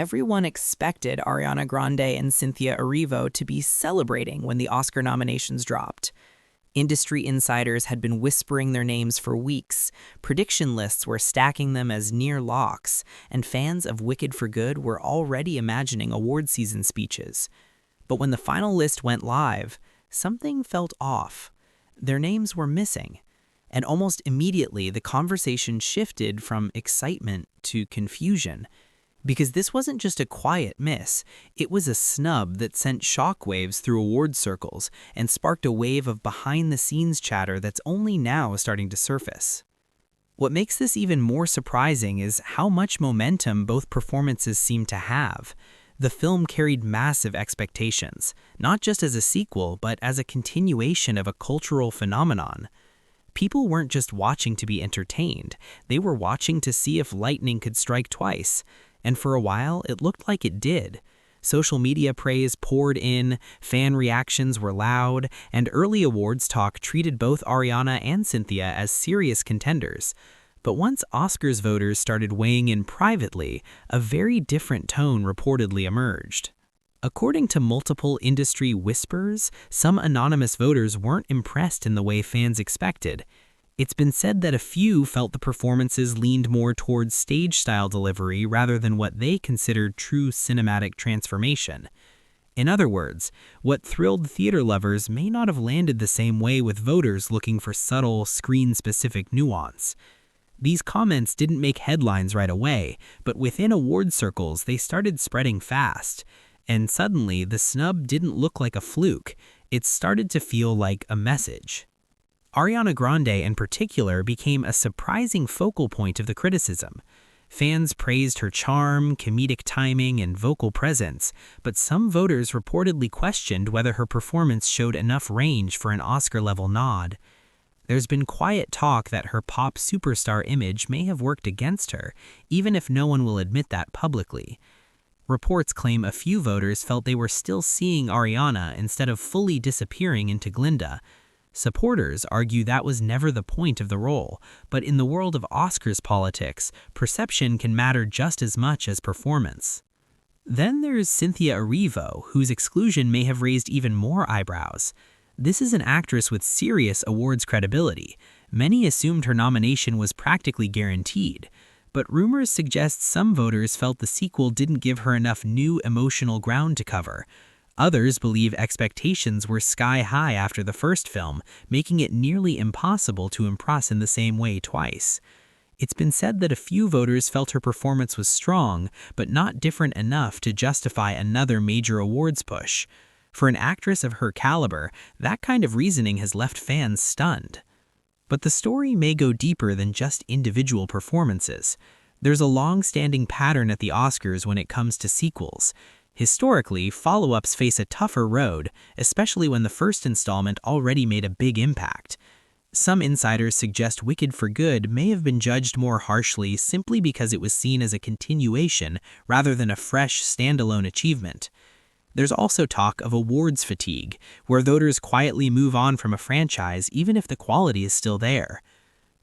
everyone expected Ariana Grande and Cynthia Erivo to be celebrating when the Oscar nominations dropped. Industry insiders had been whispering their names for weeks, prediction lists were stacking them as near locks, and fans of Wicked for Good were already imagining award season speeches. But when the final list went live, something felt off. Their names were missing. And almost immediately, the conversation shifted from excitement to confusion. Because this wasn't just a quiet miss, it was a snub that sent shockwaves through award circles and sparked a wave of behind-the-scenes chatter that's only now starting to surface. What makes this even more surprising is how much momentum both performances seem to have. The film carried massive expectations, not just as a sequel, but as a continuation of a cultural phenomenon. People weren't just watching to be entertained, they were watching to see if lightning could strike twice. And for a while, it looked like it did. Social media praise poured in, fan reactions were loud, and early awards talk treated both Ariana and Cynthia as serious contenders. But once Oscars voters started weighing in privately, a very different tone reportedly emerged. According to multiple industry whispers, some anonymous voters weren't impressed in the way fans expected. It's been said that a few felt the performances leaned more towards stage-style delivery rather than what they considered true cinematic transformation. In other words, what thrilled theater lovers may not have landed the same way with voters looking for subtle, screen-specific nuance. These comments didn't make headlines right away, but within award circles they started spreading fast. And suddenly, the snub didn't look like a fluke. It started to feel like a message. Ariana Grande in particular became a surprising focal point of the criticism. Fans praised her charm, comedic timing, and vocal presence, but some voters reportedly questioned whether her performance showed enough range for an Oscar-level nod. There's been quiet talk that her pop superstar image may have worked against her, even if no one will admit that publicly. Reports claim a few voters felt they were still seeing Ariana instead of fully disappearing into Glinda. Supporters argue that was never the point of the role, but in the world of Oscars politics, perception can matter just as much as performance. Then there's Cynthia Erivo, whose exclusion may have raised even more eyebrows. This is an actress with serious awards credibility. Many assumed her nomination was practically guaranteed. But rumors suggest some voters felt the sequel didn't give her enough new emotional ground to cover. Others believe expectations were sky high after the first film, making it nearly impossible to impress in the same way twice. It's been said that a few voters felt her performance was strong, but not different enough to justify another major awards push. For an actress of her caliber, that kind of reasoning has left fans stunned. But the story may go deeper than just individual performances. There's a long-standing pattern at the Oscars when it comes to sequels. Historically, follow-ups face a tougher road, especially when the first installment already made a big impact. Some insiders suggest Wicked for Good may have been judged more harshly simply because it was seen as a continuation rather than a fresh, standalone achievement. There's also talk of awards fatigue, where voters quietly move on from a franchise even if the quality is still there.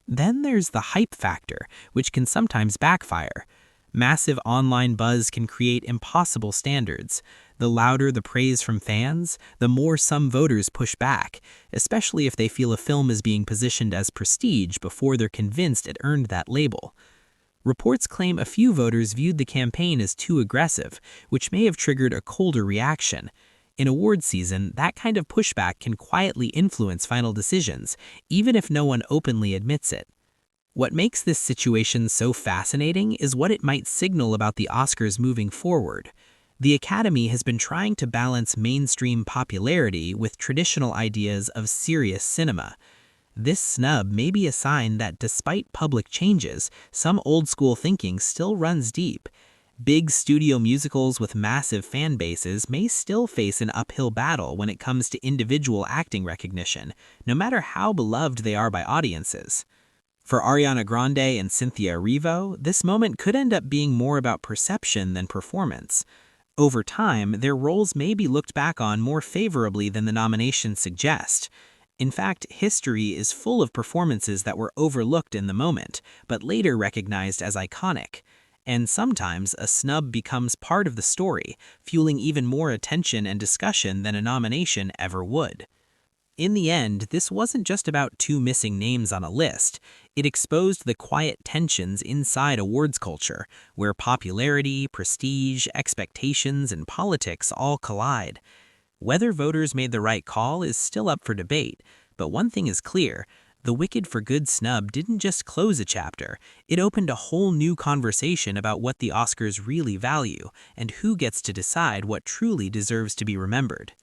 Then there's the hype factor, which can sometimes backfire. Massive online buzz can create impossible standards. The louder the praise from fans, the more some voters push back, especially if they feel a film is being positioned as prestige before they're convinced it earned that label. Reports claim a few voters viewed the campaign as too aggressive, which may have triggered a colder reaction. In award season, that kind of pushback can quietly influence final decisions, even if no one openly admits it. What makes this situation so fascinating is what it might signal about the Oscars moving forward. The Academy has been trying to balance mainstream popularity with traditional ideas of serious cinema. This snub may be a sign that despite public changes, some old-school thinking still runs deep. Big studio musicals with massive fan bases may still face an uphill battle when it comes to individual acting recognition, no matter how beloved they are by audiences. For Ariana Grande and Cynthia Erivo, this moment could end up being more about perception than performance. Over time, their roles may be looked back on more favorably than the nominations suggest. In fact, history is full of performances that were overlooked in the moment, but later recognized as iconic. And sometimes a snub becomes part of the story, fueling even more attention and discussion than a nomination ever would. In the end, this wasn't just about two missing names on a list. It exposed the quiet tensions inside awards culture, where popularity, prestige, expectations, and politics all collide. Whether voters made the right call is still up for debate, but one thing is clear: the Wicked for Good snub didn't just close a chapter, it opened a whole new conversation about what the Oscars really value and who gets to decide what truly deserves to be remembered.